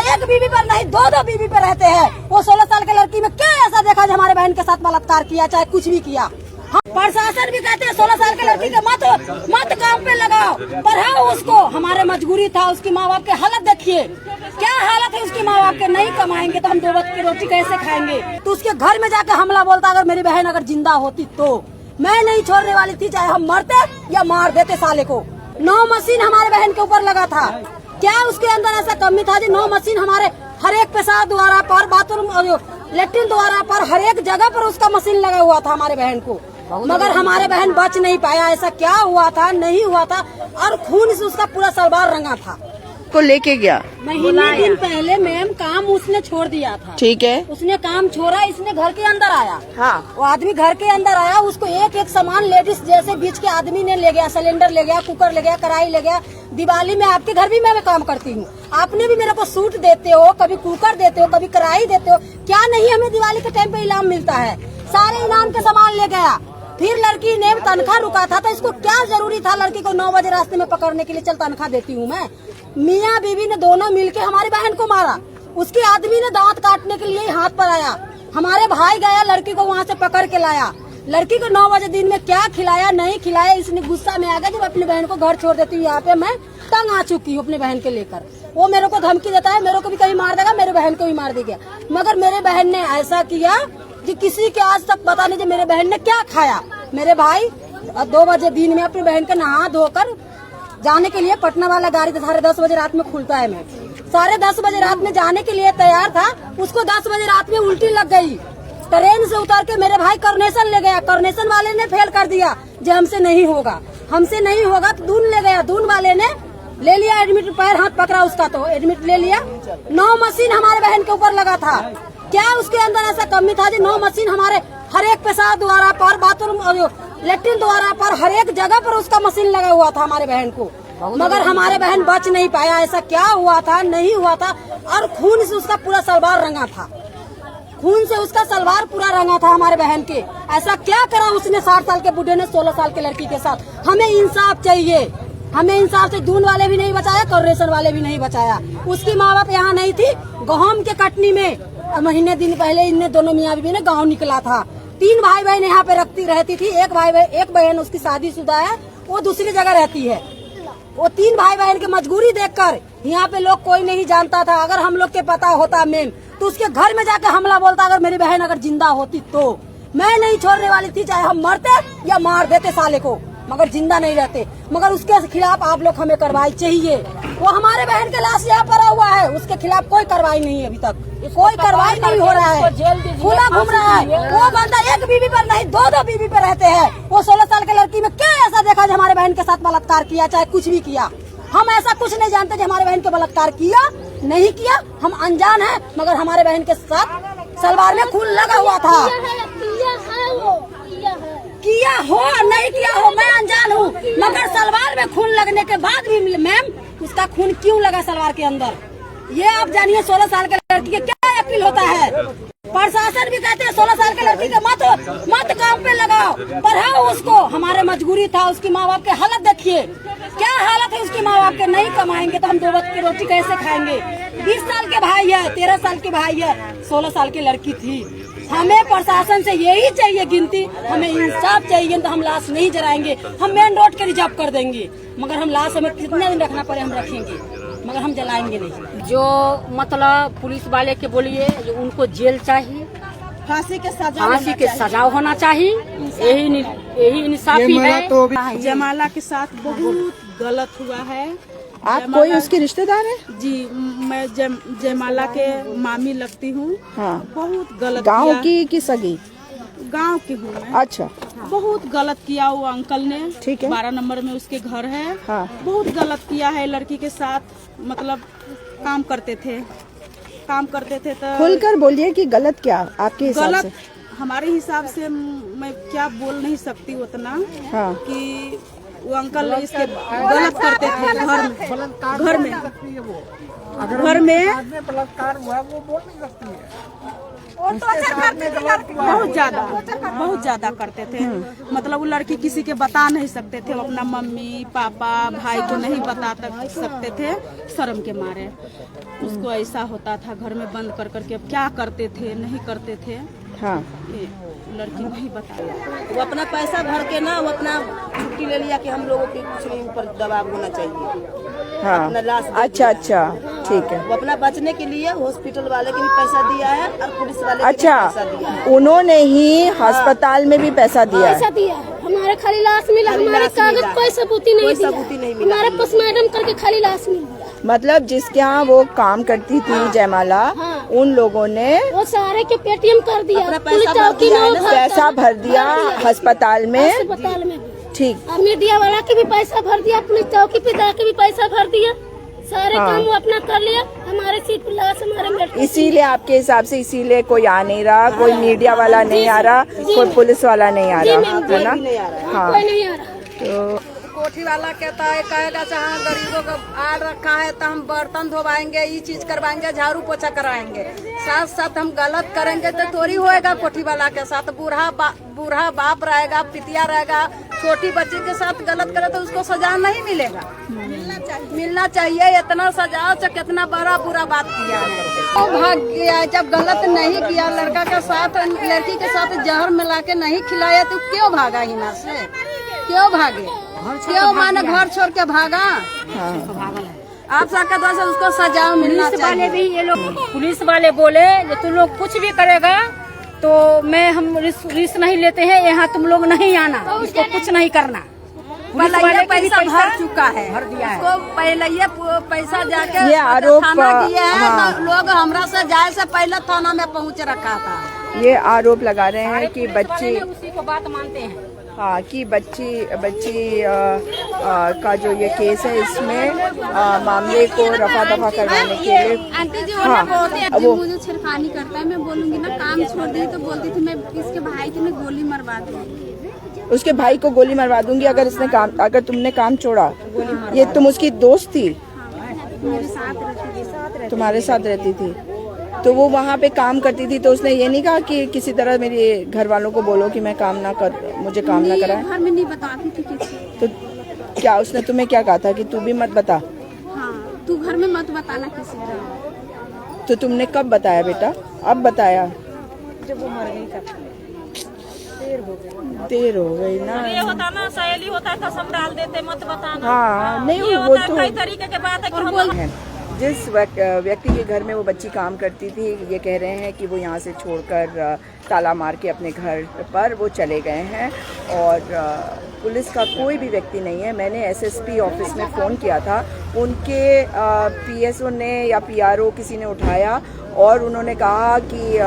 एक बीवी पर नहीं, दो दो बीवी पर रहते हैं। वो 16 साल की लड़की में क्या ऐसा देखा जो हमारे बहन के साथ बलात्कार किया, चाहे कुछ भी किया। हम प्रशासन भी कहते हैं 16 साल की लड़की के मत काम पे लगाओ, पढ़ाओ उसको। हमारे मजबूरी था, उसकी माँ बाप की हालत देखिए, क्या हालत है उसकी माँ बाप के। नहीं कमाएंगे तो हम 2 वक्त की रोटी कैसे खाएंगे। तो उसके घर में जाके हमला बोलता, अगर मेरी बहन अगर जिंदा होती तो मैं नहीं छोड़ने वाली थी, चाहे हम मरते या मार देते साले को। 9 मशीन हमारे बहन के ऊपर लगा था। क्या उसके अंदर ऐसा कमी था जी? 9 मशीन हमारे हर एक पेशाब द्वारा पर, बाथरूम लेट्रिन द्वारा पर, हर एक जगह पर उसका मशीन लगा हुआ था हमारे बहन को। मगर हमारे बहन बच नहीं पाया। ऐसा क्या हुआ था? नहीं हुआ था, और खून से उसका पूरा सलवार रंगा था। को लेके गया महीने दिन पहले मैम काम उसने छोड़ दिया था। ठीक है, उसने काम छोड़ा, इसने घर के अंदर आया। हाँ, वो आदमी घर के अंदर आया, उसको एक एक सामान लेडीज जैसे बीच के आदमी ने ले गया। सिलेंडर ले गया, कुकर ले गया, कढ़ाई ले गया। दिवाली में आपके घर भी मैं काम करती हूँ, आपने भी मेरे को सूट देते हो, कभी कुकर देते हो, कभी कढ़ाई देते हो, क्या नहीं हमें दिवाली के टाइम पे इनाम मिलता है? सारे इनाम के सामान ले गया। फिर लड़की ने तनख्वाह रुका था, तो इसको क्या जरूरी था लड़की को 9 बजे रास्ते में पकड़ने के लिए? चल तनख्वाह देती हूँ मैं। मियाँ बीवी ने दोनों मिलके हमारी बहन को मारा। उसके आदमी ने दांत काटने के लिए हाथ पर आया। हमारे भाई गया, लड़की को वहाँ से पकड़ के लाया। लड़की को 9 बजे दिन में क्या खिलाया नहीं खिलाया, इसने गुस्सा में आ गया। जब अपनी बहन को घर छोड़ देती हूँ, यहाँ पे मैं तंग आ चुकी हूँ अपनी बहन के लेकर। वो मेरे को धमकी देता है, मेरे को भी कहीं मार देगा, मेरे बहन को भी मार देगा। मगर मेरे बहन ने ऐसा किया कि किसी के आज तक पता नहीं मेरे बहन ने क्या खाया। मेरे भाई 2 बजे दिन में अपनी बहन के नहा धोकर जाने के लिए, पटना वाला गाड़ी 10:30 बजे रात में खुलता है। मैं 10:30 बजे रात में जाने के लिए तैयार था, उसको 10 बजे रात में उल्टी लग गई। ट्रेन से उतर के मेरे भाई कर्नेशन ले गया। कर्नेशन वाले ने फेल कर दिया, जो हमसे नहीं होगा, हमसे नहीं होगा तो दून ले गया। दून वाले ने ले लिया एडमिट, पैर हाथ पकड़ा उसका, तो एडमिट ले लिया। 9 मशीन हमारे बहन के ऊपर लगा था। क्या उसके अंदर ऐसा कमी था जी? 9 मशीन हमारे हर एक पेशाब द्वारा पर, बाथरूम लेट्रिन द्वारा पर, हर एक जगह पर उसका मशीन लगा हुआ था हमारे बहन को। मगर हमारे बहन बच नहीं पाया। ऐसा क्या हुआ था? नहीं हुआ था, और खून से उसका पूरा सलवार रंगा था। खून से उसका सलवार पूरा रंगा था हमारे बहन के। ऐसा क्या करा उसने 60 साल के बूढ़े ने 16 साल की लड़की के साथ? हमें इंसाफ चाहिए, हमें इंसाफ से। दून वाले भी नहीं बचाया, कॉर्पोरेशन वाले भी नहीं बचाया। उसकी माँ बाप यहाँ नहीं थी। गेहूं के कटनी में महीने दिन पहले इनने दोनों मियाँ बीवी ने गाँव निकला था। 3 भाई बहन यहाँ पे रहती थी। एक बहन उसकी शादीशुदा है, वो दूसरी जगह रहती है। वो 3 भाई बहन की मजबूरी देखकर यहाँ पे लोग कोई नहीं जानता था। अगर हम लोग के पता होता मैम, तो उसके घर में जाके हमला बोलता, अगर मेरी बहन अगर जिंदा होती तो मैं नहीं छोड़ने वाली थी, चाहे हम मरते या मार देते साले को, मगर जिंदा नहीं रहते। मगर उसके खिलाफ आप लोग हमें कार्रवाई चाहिए। वो हमारे बहन के लाश यहाँ पड़ा हुआ है, उसके खिलाफ कोई कार्रवाई नहीं है, अभी तक कोई कार्रवाई नहीं हो रहा है, खुला घूम रहा है। वो बंदा एक बीवी पर नहीं, 2 बीवी पर रहते हैं। वो 16 साल की लड़की में क्या ऐसा देखा जो हमारे बहन के साथ बलात्कार किया, चाहे कुछ भी किया। हम ऐसा कुछ नहीं जानते कि हमारे बहन के बलात्कार किया नहीं किया, हम अनजान है। मगर हमारे बहन के साथ सलवार में खून लगा हुआ था। किया हो नहीं किया हो मैं अनजान हूँ, मगर सलवार में खून लगने के बाद भी मैम उसका खून क्यों लगा सलवार के अंदर, ये आप जानिए। 16 साल के लड़की के क्या अपील होता है? प्रशासन भी कहते हैं 16 साल के लड़की के मत काम पे लगाओ, पढ़ाओ उसको। हमारे मजबूरी था, उसकी माँ बाप की हालत देखिए, क्या हालत है उसकी माँ बाप के। नहीं कमाएंगे तो हम 2 वक्त की रोटी कैसे खाएंगे? 20 साल के भाई है, 13 साल के भाई है, 16 साल की लड़की थी। हमें प्रशासन से यही चाहिए गिनती, हमें इंसाफ चाहिए। तो हम लाश नहीं जलाएंगे, हम मेन रोड के रिजर्व कर देंगे। मगर हम लाश हमें कितने दिन रखना पड़े हम रखेंगे, मगर हम जलाएंगे नहीं। जो मतलब पुलिस वाले के बोलिए, जो उनको जेल चाहिए, फांसी के सजा होना चाहिए। यही इंसाफी है। जयमाला के साथ बहुत गलत हुआ है। आप कोई उसके रिश्तेदार है? जी, मैं जयमाला के मामी लगती हूँ। हाँ, बहुत गलत गाँव की सगी? गांव की हूँ मैं। अच्छा, बहुत गलत किया वो अंकल ने। ठीक है, 12 नंबर में उसके घर है। हाँ, बहुत गलत किया है लड़की के साथ। मतलब काम करते थे तो खुलकर बोलिए कि गलत क्या आपके हिसाब से? हमारे हिसाब से मैं क्या बोल नहीं सकती उतना। हाँ, कि वो अंकल इसके गलत करते थे घर में बलात्कार हुआ वो बोल नहीं सकती है। बहुत ज्यादा करते थे। मतलब वो लड़की किसी के बता नहीं सकते थे, वो अपना मम्मी पापा भाई को नहीं बता सकते थे शर्म के मारे। उसको ऐसा होता था घर में बंद कर करके। अब क्या करते थे नहीं करते थे, हाँ लड़की नहीं बताया। वो अपना पैसा भर के ना वो अपना छुट्टी ले लिया कि हम लोगों के कुछ नहीं ऊपर दबाव होना चाहिए। हाँ अपना लाश दे अच्छा दिया। अच्छा ठीक है। वो अपना बचने के लिए हॉस्पिटल वाले के भी पैसा दिया है और पुलिस वाले अच्छा के भी पैसा दिया है। उन्होंने ही अस्पताल में भी पैसा दिया है। दिया हमारे खाली लाश मिला, खाली हमारे लाश कागज मिला। कोई सबूती नहीं कोई दिया, सबूती नहीं मिला। हमारे पोस्टमार्टम करके खाली लाश मिल गया। मतलब जिसके यहाँ वो काम करती थी जयमाला, उन लोगों ने वो सारे के पेटीएम कर दिया, अपना पुलिस पैसा भर चौकी दिया है में ना। पैसा भर दिया अस्पताल में। अस्पताल में भी। ठीक और मीडिया वाला के भी पैसा भर दिया, पुलिस चौकी पे जाके भी पैसा भर दिया, सारे हाँ। काम वो अपना कर लिया। हमारे सीट पर लाश हमारे मेडिकल इसीलिए आपके हिसाब से इसीलिए कोई आ नहीं रहा, कोई मीडिया वाला नहीं आ रहा, कोई पुलिस वाला नहीं आ रहा, है ना? हाँ कोई नहीं आ रहा। तो कोठी वाला कहता है कहेगा चाहे गरीबों का आड़ रखा है तो हम बर्तन धोवाएंगे, ये चीज करवाएंगे, झाड़ू पोछा कराएंगे, साथ साथ हम गलत करेंगे तो थोड़ी होएगा। कोठी वाला के साथ बूढ़ा बाप रहेगा, पितिया रहेगा, छोटी बच्ची के साथ गलत करे तो उसको सजा नहीं मिलेगा। मिलना चाहिए इतना सजा। कितना बड़ा बुरा बात किया है, वो भाग गया। जब गलत नहीं किया, लड़का के साथ लड़की के साथ जहर मिला के नहीं खिलाया तो क्यों भागा यहाँ से? क्यों भागे? क्यों माने घर छोड़ के भागा? आप सरकार द्वारा से उसको सजा मिलना पुलिस वाले चाहिए। भी ये लोग पुलिस वाले बोले जो तुम लोग कुछ भी करेगा तो हम रिस्क नहीं लेते हैं, यहाँ तुम लोग नहीं आना, इसको कुछ नहीं करना। पुलिस पहले वाले ये के भी पैसा भर चुका है, भर दिया है। उसको पहले ये पैसा जाके ये आरोप, थाना दिए है। हाँ। तो लोग हमरा से जाए से पहले थाना में पहुँच रखा था। ये आरोप लगा रहे हैं कि बच्ची, उसी को बात मानते हैं। हाँ कि बच्ची का जो ये केस है इसमें मामले को रफा दफा करवाने के लिए। आंटी जी हाँ, वो मुझे छेड़खानी करता है, मैं बोलूंगी ना काम छोड़ दी तो बोलती थी मैं इसके भाई की मैं गोली मरवा दूंगी। उसके भाई को गोली मरवा दूंगी अगर तुमने काम छोड़ा। ये तुम उसकी दोस्त थी, मेरे साथ रहती थी। तुम्हारे साथ रहती थी, तो वो वहाँ पे काम करती थी, तो उसने ये नहीं कहा कि किसी तरह मेरे घर वालों को बोलो कि मैं काम ना कर, मुझे काम ना कराए? घर में नहीं बताती थी किसी। तो क्या उसने तुम्हें क्या कहा था कि तू भी मत बता? हाँ, तू घर में मत बताना किसी को। तो तुमने कब बताया बेटा? अब बताया? जब वो मर गई तब देर हो गई ना। ये होता ना, सहेली होता है कसम डाल देते मत बताना। हाँ नहीं ये वो होता है तो कई तरीके के बात है कि हम है। जिस व्यक्ति के घर में वो बच्ची काम करती थी, ये कह रहे हैं कि वो यहाँ से छोड़कर ताला मार के अपने घर पर वो चले गए हैं और पुलिस का कोई भी व्यक्ति नहीं है। मैंने एसएसपी ऑफिस में फ़ोन किया था, उनके पीएसओ ने या पीआरओ किसी ने उठाया और उन्होंने कहा कि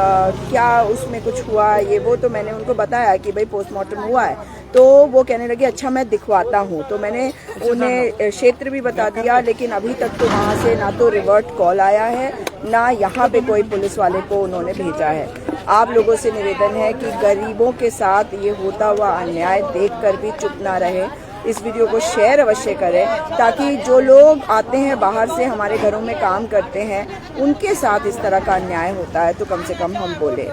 क्या उसमें कुछ हुआ ये वो, तो मैंने उनको बताया कि भाई पोस्टमार्टम हुआ है। तो वो कहने लगे अच्छा मैं दिखवाता हूँ। तो मैंने उन्हें क्षेत्र भी बता दिया, लेकिन अभी तक तो वहाँ से ना तो रिवर्ट कॉल आया है ना यहाँ पे कोई पुलिस वाले को उन्होंने भेजा है। आप लोगों से निवेदन है कि गरीबों के साथ ये होता हुआ अन्याय देखकर भी चुप ना रहे। इस वीडियो को शेयर अवश्य करें ताकि जो लोग आते हैं बाहर से हमारे घरों में काम करते हैं उनके साथ इस तरह का अन्याय होता है तो कम से कम हम बोलें।